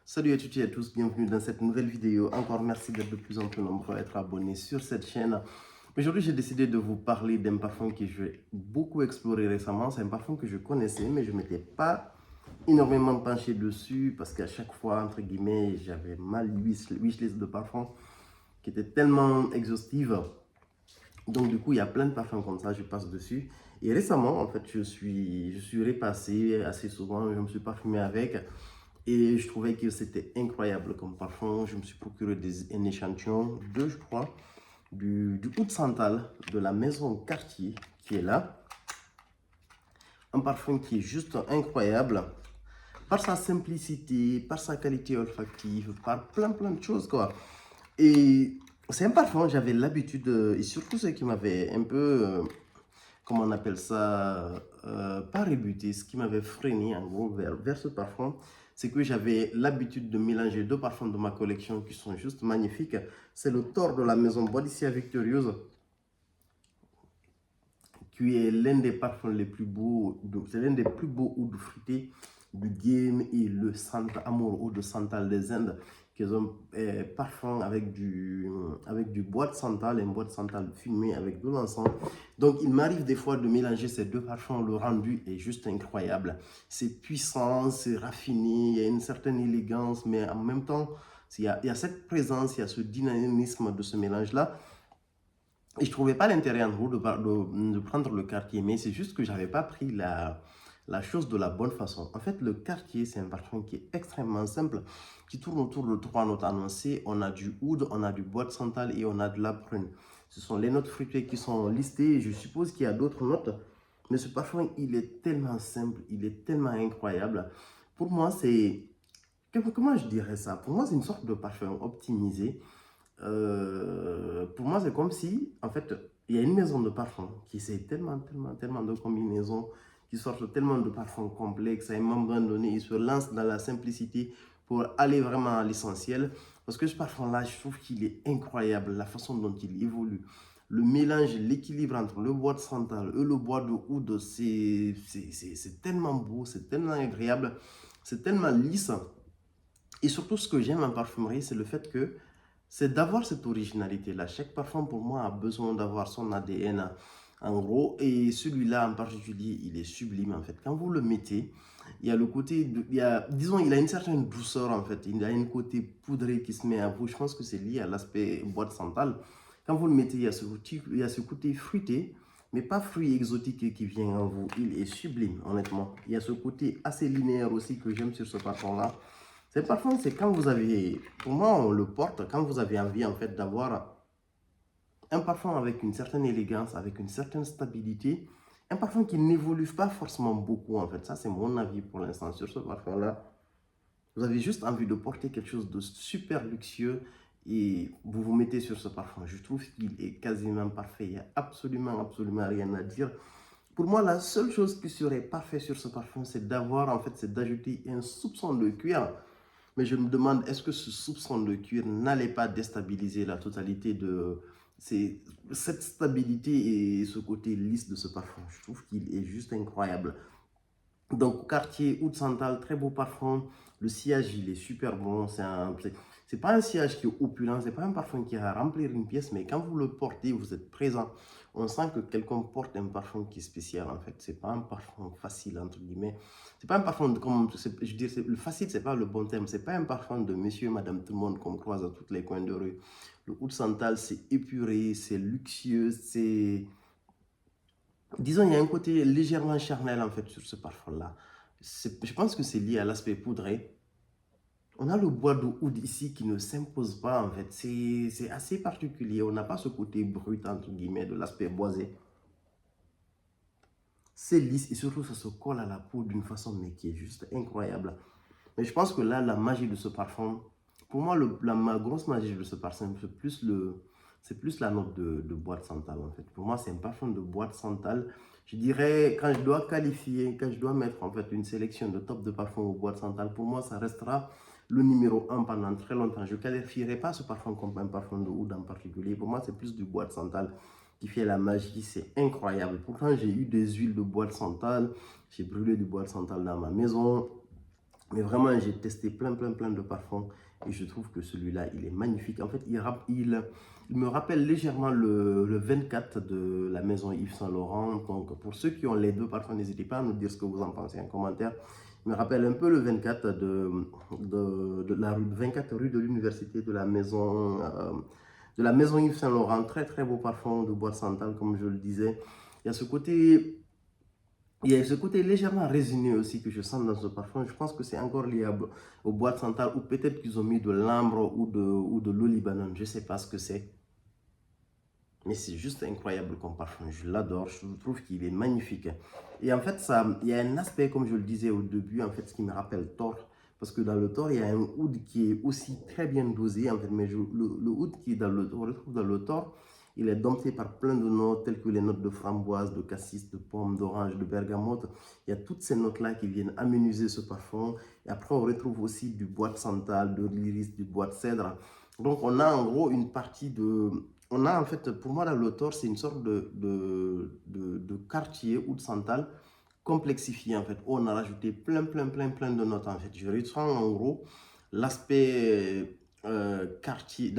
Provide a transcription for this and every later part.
Salut à toutes et à tous, bienvenue dans cette nouvelle vidéo. Encore merci d'être de plus en plus nombreux à être abonnés sur cette chaîne. Aujourd'hui, j'ai décidé de vous parler d'un parfum que j'ai beaucoup exploré récemment. C'est un parfum que je connaissais, mais je ne m'étais pas énormément penché dessus parce qu'à chaque fois, entre guillemets, j'avais ma wishlist de parfums qui était tellement exhaustive. Donc, du coup, il y a plein de parfums comme ça, je passe dessus. Et récemment, en fait, je suis repassé assez souvent, je me suis parfumé avec. Et je trouvais que c'était incroyable comme parfum. Je me suis procuré un échantillon, deux je crois, du Oud Santal de la maison Cartier qui est là. Un parfum qui est juste incroyable par sa simplicité, par sa qualité olfactive, par plein de choses quoi. Et c'est un parfum, j'avais l'habitude, et surtout ceux qui m'avaient un peu, comment on appelle ça, pas rebuté, ce qui m'avait freiné en gros vers ce parfum, c'est que j'avais l'habitude de mélanger deux parfums de ma collection qui sont juste magnifiques. C'est le Thor de la maison Bodycia Victorieuse, qui est l'un des parfums les plus beaux, c'est l'un des plus beaux oud fruités du game, et le Amour Oud de Santal des Indes, qui est un parfum avec du bois de santal, un bois de santal fumé avec de l'encens. Donc il m'arrive des fois de mélanger ces deux parfums, le rendu est juste incroyable. C'est puissant, c'est raffiné, il y a une certaine élégance, mais en même temps, il y a cette présence, il y a ce dynamisme de ce mélange-là. Et je ne trouvais pas l'intérêt en gros de prendre le quartier, mais c'est juste que je n'avais pas pris la chose de la bonne façon. En fait, le quartier, c'est un parfum qui est extrêmement simple, qui tourne autour de trois notes annoncées. On a du oud, on a du bois de santal et on a de la prune. Ce sont les notes fruitées qui sont listées. Je suppose qu'il y a d'autres notes, mais ce parfum, il est tellement simple, il est tellement incroyable. Pour moi, c'est... Comment je dirais ça? Pour moi, c'est une sorte de parfum optimisé. Pour moi, c'est comme si, en fait, il y a une maison de parfums qui essaie tellement de combinaisons, qui sortent tellement de parfums complexes. À un moment donné, ils se lancent dans la simplicité pour aller vraiment à l'essentiel. Parce que ce parfum-là, je trouve qu'il est incroyable, la façon dont il évolue. Le mélange, l'équilibre entre le bois de santal et le bois de oud, c'est tellement beau, c'est tellement agréable, c'est tellement lisse. Et surtout, ce que j'aime en parfumerie, c'est le fait que c'est d'avoir cette originalité-là. Chaque parfum, pour moi, a besoin d'avoir son ADN, en gros. Et celui-là, en particulier, il est sublime, en fait. Quand vous le mettez, il y a le côté, disons, il a une certaine douceur, en fait. Il a un côté poudré qui se met à vous. Je pense que c'est lié à l'aspect bois de santal. Quand vous le mettez, il y a ce côté fruité, mais pas fruit exotique qui vient en vous. Il est sublime, honnêtement. Il y a ce côté assez linéaire aussi que j'aime sur ce parfum-là. C'est parfum, c'est quand vous avez, pour moi on le porte quand vous avez envie en fait d'avoir un parfum avec une certaine élégance, avec une certaine stabilité, un parfum qui n'évolue pas forcément beaucoup en fait. Ça c'est mon avis pour l'instant sur ce parfum-là. Vous avez juste envie de porter quelque chose de super luxueux et vous vous mettez sur ce parfum. Je trouve qu'il est quasiment parfait. Il n'y a absolument rien à dire. Pour moi, la seule chose qui serait parfaite sur ce parfum, c'est d'avoir en fait, c'est d'ajouter un soupçon de cuir. Mais je me demande, est-ce que ce soupçon de cuir n'allait pas déstabiliser la totalité de cette stabilité et ce côté lisse de ce parfum? Je trouve qu'il est juste incroyable. Donc, Cartier Oud Santal, très beau parfum. Le sillage, il est super bon. C'est pas un sillage qui est opulent, c'est pas un parfum qui va remplir une pièce, mais quand vous le portez, vous êtes présent. On sent que quelqu'un porte un parfum qui est spécial en fait. C'est pas un parfum facile entre guillemets. C'est pas un parfum de, comme je dis, le facile, c'est pas le bon terme. C'est pas un parfum de monsieur, madame, tout le monde qu'on croise à tous les coins de rue. Le Oud Santal, c'est épuré, c'est luxueux, c'est disons, il y a un côté légèrement charnel en fait sur ce parfum-là. Je pense que c'est lié à l'aspect poudré. On a le bois de oud ici qui ne s'impose pas en fait. C'est assez particulier. On n'a pas ce côté brut entre guillemets de l'aspect boisé. C'est lisse et surtout ça se colle à la peau d'une façon mais qui est juste incroyable. Mais je pense que là, la magie de ce parfum, pour moi, ma grosse magie de ce parfum, c'est plus la note de bois de santal en fait. Pour moi, c'est un parfum de bois de santal. Je dirais, quand je dois qualifier, quand je dois mettre en fait une sélection de top de parfums au bois de santal, pour moi, ça restera le numéro un pendant très longtemps. Je ne qualifierai pas ce parfum comme un parfum de oud en particulier. Pour moi, c'est plus du bois de santal qui fait la magie. C'est incroyable. Pourtant, j'ai eu des huiles de bois de santal. J'ai brûlé du bois de santal dans ma maison. Mais vraiment, j'ai testé plein de parfums et je trouve que celui-là, il est magnifique. En fait, il me rappelle légèrement le 24 de la maison Yves Saint Laurent. Donc, pour ceux qui ont les deux parfums, n'hésitez pas à nous dire ce que vous en pensez en commentaire. Il me rappelle un peu le 24 de la rue, 24 rue de l'université de la maison Yves Saint Laurent. Très beau parfum de bois de santal, comme je le disais. Il y a ce côté il y a ce côté légèrement résineux aussi que je sens dans ce parfum. Je pense que c'est encore lié au bois de santal ou peut-être qu'ils ont mis de l'ambre ou de l'olibanum. Je ne sais pas ce que c'est. Mais c'est juste incroyable comme parfum. Je l'adore. Je trouve qu'il est magnifique. Et en fait, il y a un aspect, comme je le disais au début, en fait, ce qui me rappelle Thor. Parce que dans le Thor, il y a un oud qui est aussi très bien dosé. En fait, mais le oud qui est on retrouve dans le Thor, il est dompté par plein de notes, telles que les notes de framboise, de cassis, de pomme, d'orange, de bergamote. Il y a toutes ces notes-là qui viennent améniser ce parfum. Et après, on retrouve aussi du bois de santal, de l'iris, du bois de cèdre. Donc, on a en gros une partie de on a en fait, pour moi, là, l'auteur, c'est une sorte de quartier ou de santal complexifié en fait. On a rajouté plein de notes en fait. Je ressens en gros l'aspect quartier,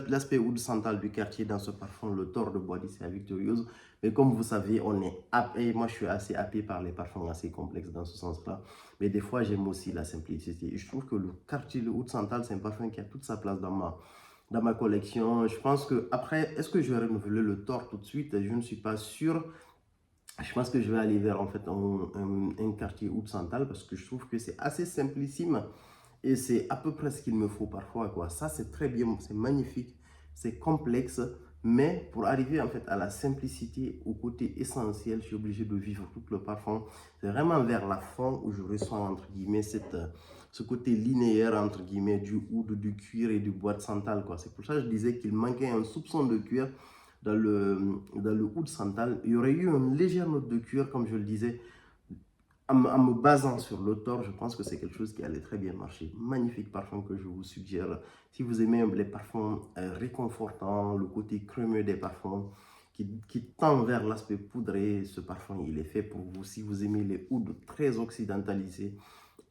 l'aspect oud santal du quartier dans ce parfum, le Thor de Bois d'Issea Victorieuse. Mais comme vous savez, on est happé, moi je suis assez happé par les parfums assez complexes dans ce sens-là. Mais des fois, j'aime aussi la simplicité. Et je trouve que le quartier, le oud santal, c'est un parfum qui a toute sa place dans ma collection. Je pense que après, est-ce que je vais renouveler le Thor tout de suite? Je ne suis pas sûr. Je pense que je vais aller vers en fait un quartier oud santal parce que je trouve que c'est assez simplissime et c'est à peu près ce qu'il me faut parfois quoi. Ça c'est très bien, c'est magnifique, c'est complexe, mais pour arriver en fait à la simplicité, au côté essentiel, je suis obligé de vivre tout le parfum. C'est vraiment vers la fin où je ressens entre guillemets ce côté linéaire entre guillemets du oud, du cuir et du bois de santal quoi. C'est pour ça que je disais qu'il manquait un soupçon de cuir dans le oud santal. Il y aurait eu une légère note de cuir, comme je le disais, en me basant sur l'auteur. Je pense que c'est quelque chose qui allait très bien marcher. Magnifique parfum que je vous suggère. Si vous aimez les parfums réconfortants, le côté crémeux des parfums, qui tend vers l'aspect poudré, ce parfum, il est fait pour vous. Si vous aimez les ouds très occidentalisés,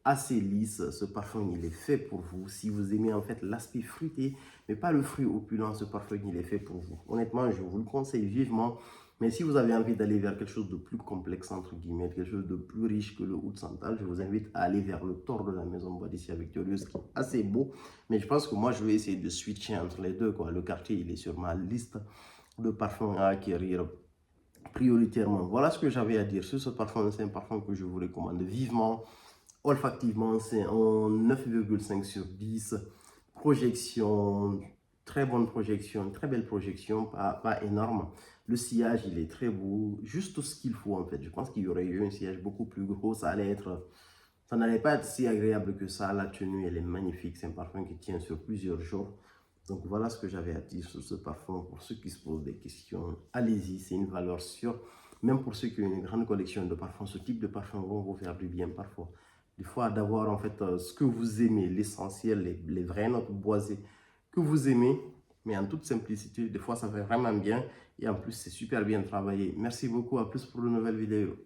assez lisse, ce parfum il est fait pour vous. Si vous aimez en fait l'aspect fruité, mais pas le fruit opulent, ce parfum il est fait pour vous. Honnêtement, je vous le conseille vivement. Mais si vous avez envie d'aller vers quelque chose de plus complexe, entre guillemets, quelque chose de plus riche que le oud santal, je vous invite à aller vers le Thor de la maison Bois d'Issea Victorieuse, qui est assez beau. Mais je pense que moi, je vais essayer de switcher entre les deux, quoi. Le quartier, il est sur ma liste de parfums à acquérir prioritairement. Voilà ce que j'avais à dire sur ce parfum. C'est un parfum que je vous recommande vivement. Olfactivement, c'est un 9,5 sur 10. Projection, très bonne projection, très belle projection, pas énorme. Le sillage, il est très beau, juste ce qu'il faut en fait. Je pense qu'il y aurait eu un sillage beaucoup plus gros, ça n'allait pas être si agréable que ça. La tenue, elle est magnifique. C'est un parfum qui tient sur plusieurs jours. Donc voilà ce que j'avais à dire sur ce parfum. Pour ceux qui se posent des questions, allez-y, c'est une valeur sûre. Même pour ceux qui ont une grande collection de parfums, ce type de parfum vont vous faire du bien parfois. Des fois, d'avoir en fait ce que vous aimez, l'essentiel, les vraies notes boisées que vous aimez, mais en toute simplicité, des fois ça fait vraiment bien et en plus c'est super bien travaillé. Merci beaucoup, à plus pour de nouvelles vidéos.